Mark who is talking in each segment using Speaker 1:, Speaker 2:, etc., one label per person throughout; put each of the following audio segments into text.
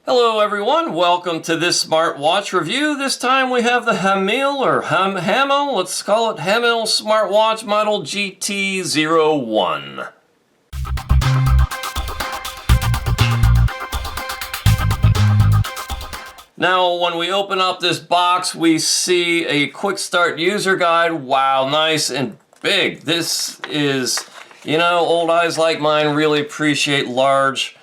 Speaker 1: Hello everyone, welcome to this smartwatch review. This time we have the Hamile, or Hamile, let's call it Hamile smartwatch model GT01. Now when we open up this box we see a quick start user guide. Wow, nice and big. This is, old eyes like mine really appreciate large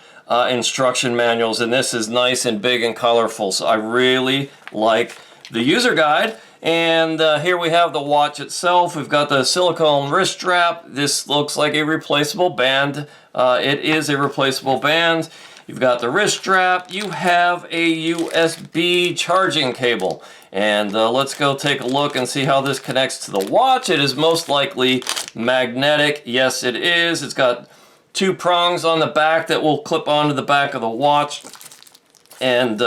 Speaker 1: instruction manuals, and this is nice and big and colorful, so I really like the user guide. And here we have the watch itself. We've got the silicone wrist strap. This looks like a replaceable band. It is a replaceable band. You've got the wrist strap. You have a USB charging cable, and let's go take a look and see how this connects to the watch. It is most likely magnetic. Yes, it is. It's got two prongs on the back that will clip onto the back of the watch and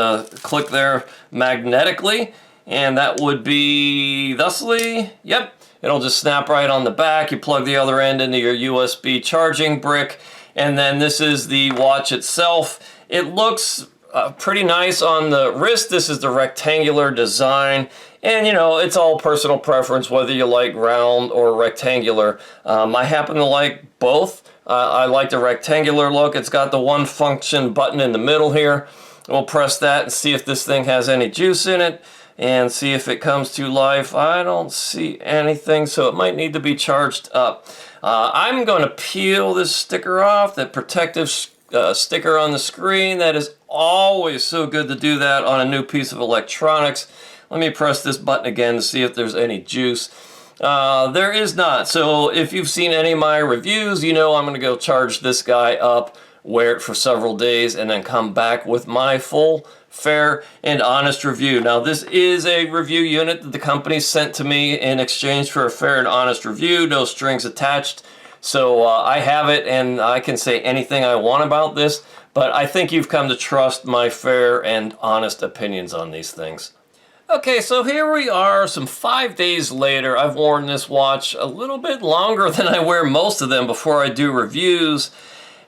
Speaker 1: click there magnetically, and that would be thusly. Yep, it'll just snap right on the back. You plug the other end into your USB charging brick, and then this is the watch itself. It looks pretty nice on the wrist. This is the rectangular design, and it's all personal preference whether you like round or rectangular. I happen to like both. I like the rectangular look. It's got the one function button in the middle here. We'll press that and see if this thing has any juice in it and see if it comes to life. I don't see anything, so it might need to be charged up. I'm going to peel this sticker off, that protective sticker on the screen. That is always so good to do that on a new piece of electronics. Let me press this button again to see if there's any juice. There is not. So if you've seen any of my reviews, I'm going to go charge this guy up, wear it for several days, and then come back with my full, fair, and honest review. Now, this is a review unit that the company sent to me in exchange for a fair and honest review, no strings attached. So I have it, and I can say anything I want about this, but I think you've come to trust my fair and honest opinions on these things. Okay, so here we are, some 5 days later. I've worn this watch a little bit longer than I wear most of them before I do reviews,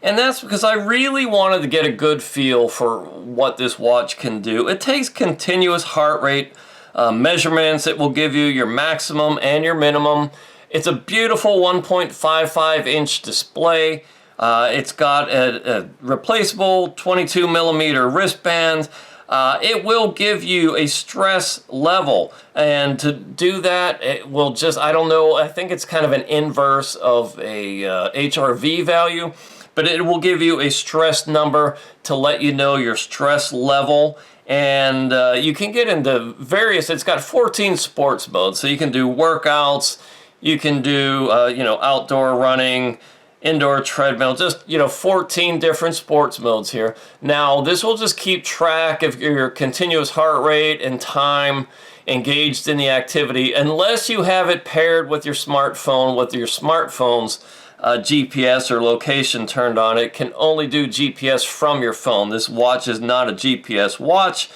Speaker 1: and that's because I really wanted to get a good feel for what this watch can do. It takes continuous heart rate measurements. It will give you your maximum and your minimum. It's a beautiful 1.55-inch display. It's got a replaceable 22-millimeter wristband. It will give you a stress level, and to do that, it will just, I don't know, I think it's kind of an inverse of a HRV value, but it will give you a stress number to let you know your stress level. And you can get into various, it's got 14 sports modes, so you can do workouts, you can do, outdoor running, indoor treadmill, just 14 different sports modes here. Now this will just keep track of your continuous heart rate and time engaged in the activity, unless you have it paired with your smartphone, with your smartphone's GPS or location turned on. It can only do GPS from your phone. This watch is not a GPS watch.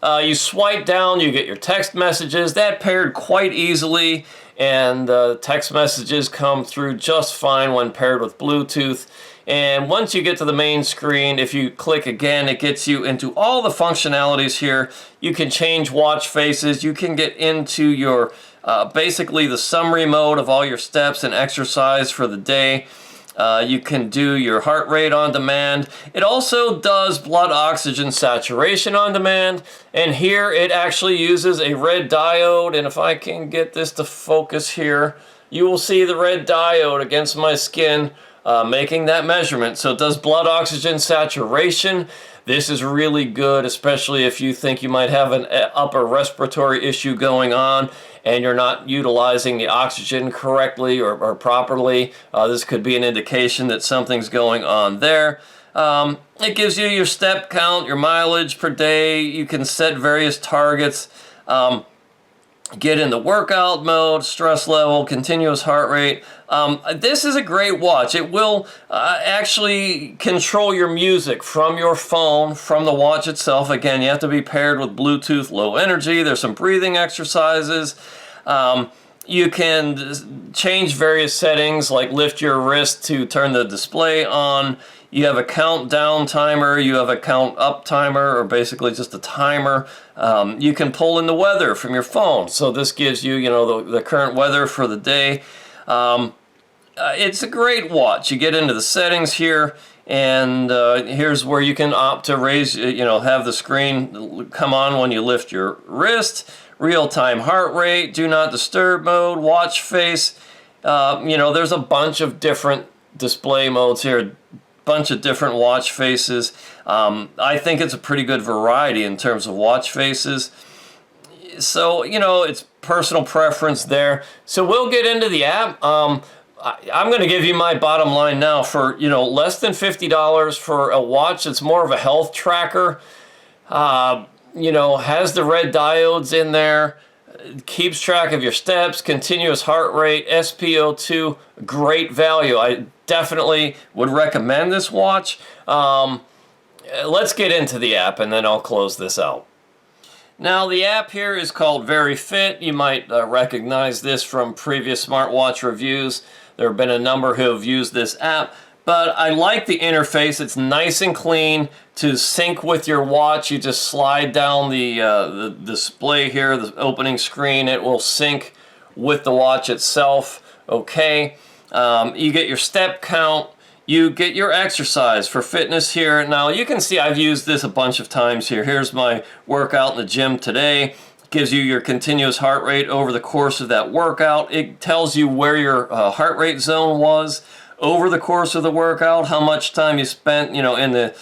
Speaker 1: You swipe down, you get your text messages. That paired quite easily, and text messages come through just fine when paired with Bluetooth. And once you get to the main screen, if you click again, it gets you into all the functionalities here. You can change watch faces. You can get into your basically the summary mode of all your steps and exercise for the day. You can do your heart rate on demand. It also does blood oxygen saturation on demand, and here it actually uses a red diode, and if I can get this to focus here, you will see the red diode against my skin making that measurement. So it does blood oxygen saturation. This is really good, especially if you think you might have an upper respiratory issue going on and you're not utilizing the oxygen correctly or properly. This could be an indication that something's going on there. It gives you your step count, your mileage per day. You can set various targets. Get in the workout mode, stress level, continuous heart rate. This is a great watch. It will actually control your music from your phone, from the watch itself. Again, you have to be paired with Bluetooth Low Energy. There's some breathing exercises. You can change various settings, like lift your wrist to turn the display on. You have a countdown timer, you have a count up timer, or basically just a timer. You can pull in the weather from your phone. So this gives you, you know, the current weather for the day. It's a great watch. You get into the settings here, and here's where you can opt to raise, you know, have the screen come on when you lift your wrist. Real-time heart rate, do not disturb mode, watch face. You know, there's a bunch of different display modes here, bunch of different watch faces. I think it's a pretty good variety in terms of watch faces. So, you know, it's personal preference there. So we'll get into the app. I'm going to give you my bottom line now. For, you know, less than $50 for a watch, it's more of a health tracker. You know, has the red diodes in there, keeps track of your steps, continuous heart rate, SpO2, great value. I definitely would recommend this watch. Let's get into the app and then I'll close this out. Now the app here is called Very Fit. You might recognize this from previous smartwatch reviews. There have been a number who have used this app. But I like the interface. It's nice and clean. To sync with your watch, you just slide down the display here, the opening screen. It will sync with the watch itself. Okay. You get your step count. You get your exercise for fitness here. Now you can see I've used this a bunch of times here. Here's my workout in the gym today. It gives you your continuous heart rate over the course of that workout. It tells you where your heart rate zone was over the course of the workout, how much time you spent, you know, in the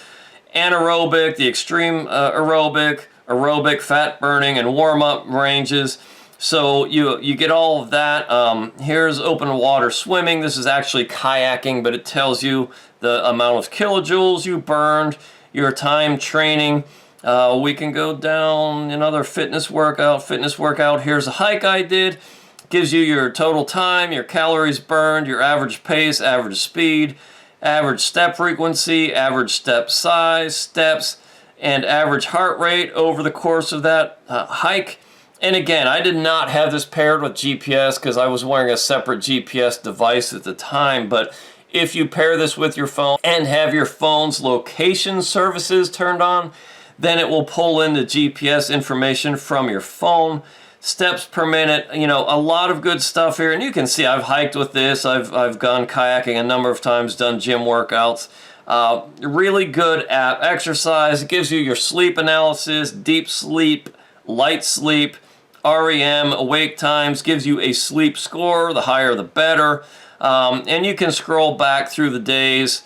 Speaker 1: anaerobic, the extreme aerobic, fat burning, and warm-up ranges. So you get all of that. Here's open water swimming. This is actually kayaking, but it tells you the amount of kilojoules you burned, your time training. We can go down another fitness workout. Here's a hike I did. Gives you your total time, your calories burned, your average pace, average speed, average step frequency, average step size, steps, and average heart rate over the course of that hike. And again, I did not have this paired with GPS because I was wearing a separate GPS device at the time. But if you pair this with your phone and have your phone's location services turned on, then it will pull in the GPS information from your phone. Steps per minute, you know, a lot of good stuff here. And you can see I've hiked with this. I've gone kayaking a number of times, done gym workouts. Really good app. Exercise. It gives you your sleep analysis, deep sleep, light sleep, REM, awake times. Gives you a sleep score. The higher the better. And you can scroll back through the days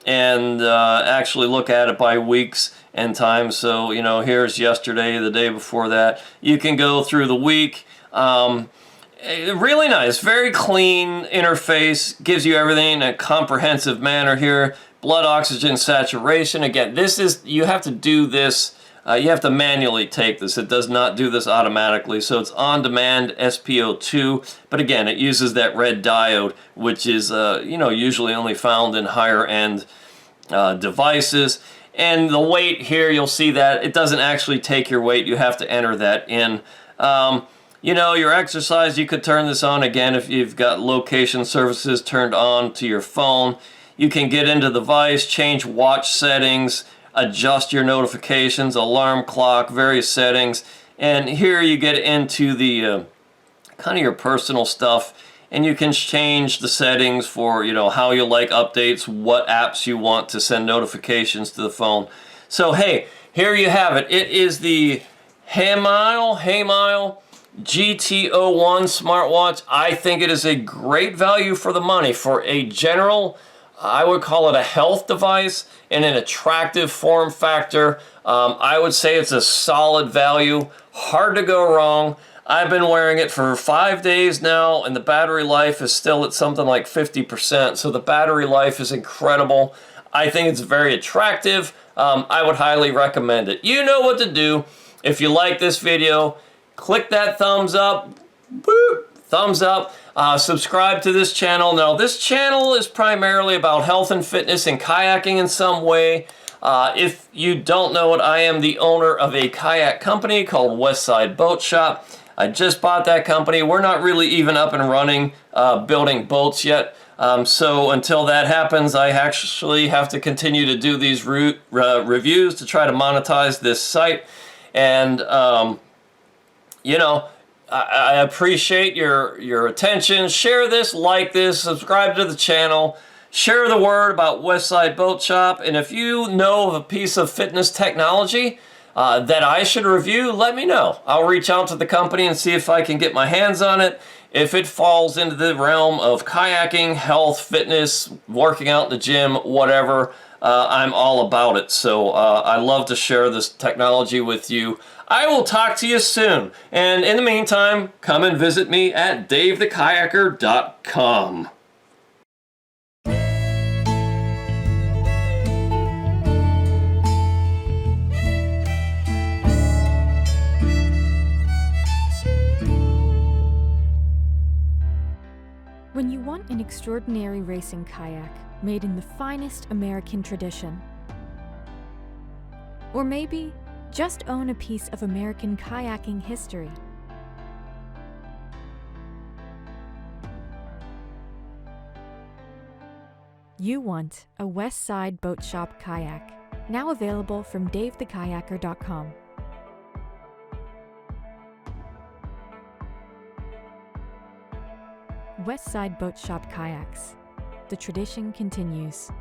Speaker 1: and actually look at it by weeks and time. So, you know, here's yesterday, the day before that. You can go through the week. Really nice, very clean interface. Gives you everything in a comprehensive manner here. Blood oxygen saturation. Again, this is, you have to do this. You have to manually take this. It does not do this automatically. So it's on-demand SpO2. But again, it uses that red diode, which is, you know, usually only found in higher-end devices. And the weight here, you'll see that it doesn't actually take your weight. You have to enter that in. You know, your exercise, you could turn this on again if you've got location services turned on to your phone. You can get into the device, change watch settings, adjust your notifications, alarm clock, various settings. And here you get into the kind of your personal stuff. And you can change the settings for, you know, how you like updates, what apps you want to send notifications to the phone. So, hey, here you have it. It is the Hamile GT01 smartwatch. I think it is a great value for the money for a general, I would call it a health device and an attractive form factor. I would say it's a solid value, hard to go wrong. I've been wearing it for 5 days now, and the battery life is still at something like 50%. So the battery life is incredible. I think it's very attractive. I would highly recommend it. You know what to do. If you like this video, click that thumbs up. Boop, thumbs up. Subscribe to this channel. Now, this channel is primarily about health and fitness and kayaking in some way. If you don't know it, I am the owner of a kayak company called Westside Boat Shop. I just bought that company. We're not really even up and running building boats yet. So until that happens, I actually have to continue to do these reviews to try to monetize this site. And, you know, I appreciate your attention. Share this, like this, subscribe to the channel. Share the word about Westside Boat Shop, and if you know of a piece of fitness technology that I should review, let me know. I'll reach out to the company and see if I can get my hands on it. If it falls into the realm of kayaking, health, fitness, working out in the gym, whatever, I'm all about it. So I love to share this technology with you. I will talk to you soon. And in the meantime, come and visit me at davethekayaker.com.
Speaker 2: When you want an extraordinary racing kayak made in the finest American tradition, or maybe just own a piece of American kayaking history, you want a Westside Boat Shop kayak, now available from davethekayaker.com. Westside Boat Shop kayaks. The tradition continues.